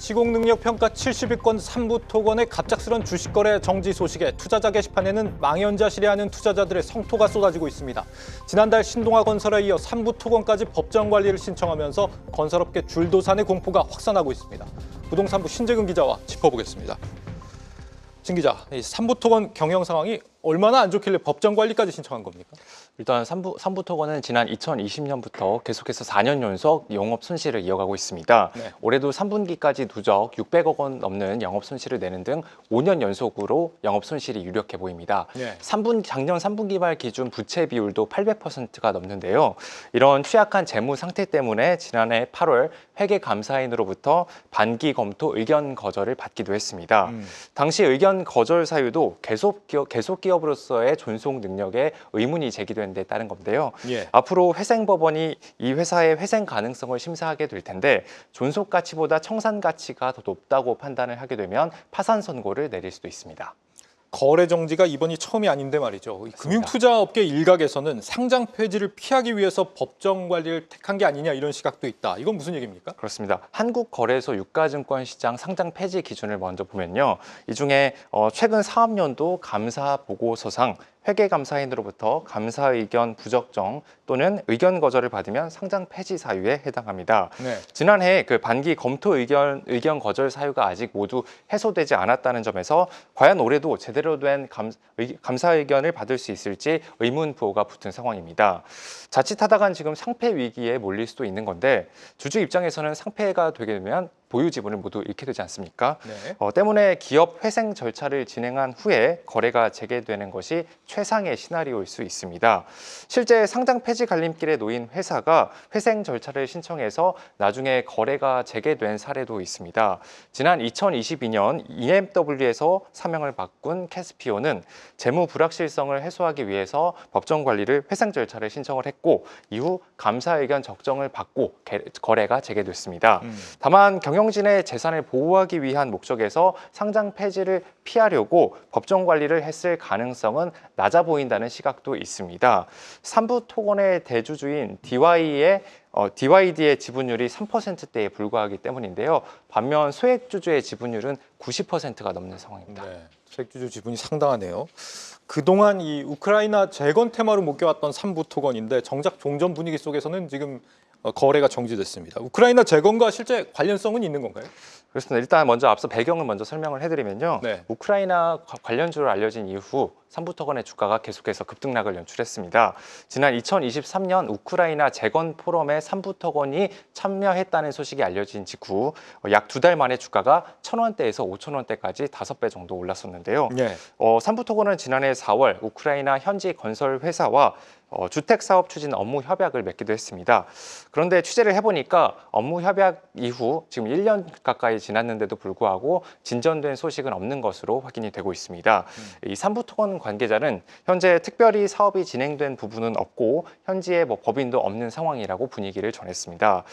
시공능력평가 70위권 삼부토건의 갑작스런 주식거래 정지 소식에 투자자 게시판에는 망연자실해하는 투자자들의 성토가 쏟아지고 있습니다. 지난달 신동아건설에 이어 삼부토건까지 법정 관리를 신청하면서 건설업계 줄도산의 공포가 확산하고 있습니다. 부동산부 신재근 기자와 짚어보겠습니다. 신 기자, 이 삼부토건 경영 상황이 얼마나 안 좋길래 법정 관리까지 신청한 겁니까? 일단 삼부토건은 지난 2020년부터 계속해서 4년 연속 영업 손실을 이어가고 있습니다. 네. 올해도 3분기까지 누적 600억 원 넘는 영업 손실을 내는 등 5년 연속으로 영업 손실이 유력해 보입니다. 네. 작년 3분기 말 기준 부채 비율도 800%가 넘는데요. 이런 취약한 재무 상태 때문에 지난해 8월 회계감사인으로부터 반기 검토 의견 거절을 받기도 했습니다. 당시 의견 거절 사유도 계속 기업으로서의 존속 능력에 의문이 제기된 데 따른 건데요. 예. 앞으로 회생법원이 이 회사의 회생 가능성을 심사하게 될 텐데 존속 가치보다 청산 가치가 더 높다고 판단을 하게 되면 파산 선고를 내릴 수도 있습니다. 거래 정지가 이번이 처음이 아닌데 말이죠. 금융투자업계 일각에서는 상장 폐지를 피하기 위해서 법정 관리를 택한 게 아니냐 이런 시각도 있다. 이건 무슨 얘기입니까? 그렇습니다. 한국거래소 유가증권시장 상장 폐지 기준을 먼저 보면요. 이 중에 최근 사업년도 감사 보고서상 회계감사인으로부터 감사 의견 부적정 또는 의견 거절을 받으면 상장 폐지 사유에 해당합니다. 네. 지난해 그 반기 검토 의견 거절 사유가 아직 모두 해소되지 않았다는 점에서 과연 올해도 제대로 된 감사 의견을 받을 수 있을지 의문부호가 붙은 상황입니다. 자칫하다간 지금 상폐 위기에 몰릴 수도 있는 건데 주주 입장에서는 상폐가 되게 되면 보유 지분을 모두 잃게 되지 않습니까? 네. 때문에 기업 회생 절차를 진행한 후에 거래가 재개되는 것이 최상의 시나리오일 수 있습니다. 실제 상장 폐지 갈림길에 놓인 회사가 회생 절차를 신청해서 나중에 거래가 재개된 사례도 있습니다. 지난 2022년 EMW에서 사명을 바꾼 캐스피오는 재무 불확실성을 해소하기 위해서 법정 관리를 회생 절차를 신청을 했고 이후 감사 의견 적정을 받고 거래가 재개됐습니다. 다만 경영진의 재산을 보호하기 위한 목적에서 상장 폐지를 피하려고 법정 관리를 했을 가능성은 낮아 보인다는 시각도 있습니다. 삼부토건의 대주주인 DYD의 지분율이 3%대에 불과하기 때문인데요. 반면 소액주주의 지분율은 90%가 넘는 상황입니다. 네. 소액주주 지분이 상당하네요. 그동안 이 우크라이나 재건 테마로 묶여왔던 삼부토건인데 정작 종전 분위기 속에서는 지금 거래가 정지됐습니다. 우크라이나 재건과 실제 관련성은 있는 건가요? 그렇습니다. 일단 먼저 앞서 배경을 먼저 설명을 해드리면요. 네. 우크라이나 관련주로 알려진 이후 삼부토건의 주가가 계속해서 급등락을 연출했습니다. 지난 2023년 우크라이나 재건 포럼에 삼부토건이 참여했다는 소식이 알려진 직후 약 2달 만에 주가가 1,000원대에서 5,000원대까지 5배 정도 올랐었는데요. 네. 삼부토건은 지난해 4월 우크라이나 현지 건설 회사와 주택사업 추진 업무 협약을 맺기도 했습니다. 그런데 취재를 해보니까 업무 협약 이후 지금 1년 가까이 지났는데도 불구하고 진전된 소식은 없는 것으로 확인이 되고 있습니다. 이 삼부토건 관계자는 현재 특별히 사업이 진행된 부분은 없고 현지에 법인도 없는 상황이라고 분위기를 전했습니다.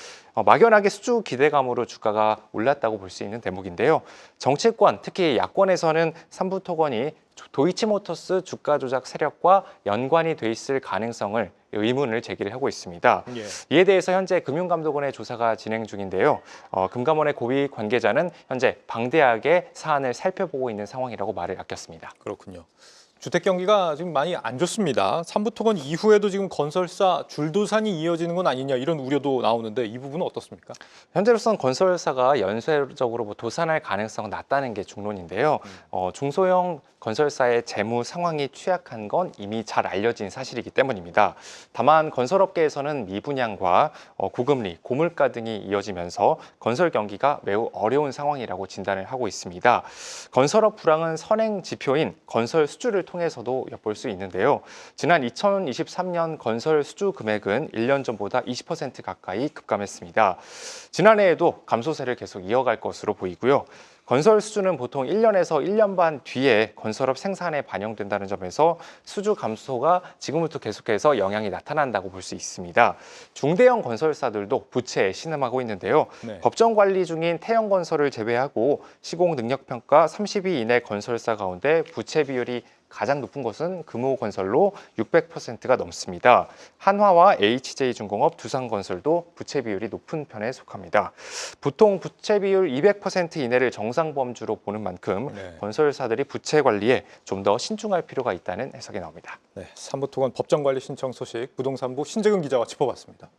막연하게 수주 기대감으로 주가가 올랐다고 볼 수 있는 대목인데요. 정치권, 특히 야권에서는 삼부토건이 도이치모터스 주가 조작 세력과 연관이 돼 있을 가능성을 의문을 제기를 하고 있습니다. 예. 이에 대해서 현재 금융감독원의 조사가 진행 중인데요. 금감원의 고위 관계자는 현재 방대하게 사안을 살펴보고 있는 상황이라고 말을 아꼈습니다. 그렇군요. 주택 경기가 지금 많이 안 좋습니다. 삼부토건 이후에도 지금 건설사 줄도산이 이어지는 건 아니냐 이런 우려도 나오는데 이 부분은 어떻습니까? 현재로서는 건설사가 연쇄적으로 도산할 가능성은 낮다는 게 중론인데요. 중소형 건설사의 재무 상황이 취약한 건 이미 잘 알려진 사실이기 때문입니다. 다만 건설업계에서는 미분양과 고금리, 고물가 등이 이어지면서 건설 경기가 매우 어려운 상황이라고 진단을 하고 있습니다. 건설업 불황은 선행 지표인 건설 수주를 통해서도 엿볼 수 있는데요. 지난 2023년 건설 수주 금액은 1년 전보다 20% 가까이 급감했습니다. 지난해에도 감소세를 계속 이어갈 것으로 보이고요. 건설 수주는 보통 1년에서 1년 반 뒤에 건설업 생산에 반영된다는 점에서 수주 감소가 지금부터 계속해서 영향이 나타난다고 볼 수 있습니다. 중대형 건설사들도 부채에 신음하고 있는데요. 네. 법정 관리 중인 태형건설을 제외하고 시공능력평가 30위 이내 건설사 가운데 부채 비율이 가장 높은 곳은 금호건설로 600%가 넘습니다. 한화와 HJ중공업, 두산건설도 부채 비율이 높은 편에 속합니다. 보통 부채 비율 200% 이내를 정상 범주로 보는 만큼 네. 건설사들이 부채 관리에 좀 더 신중할 필요가 있다는 해석이 나옵니다. 네, 삼부토건 법정관리 신청 소식 부동산부 신재근 기자가 짚어봤습니다.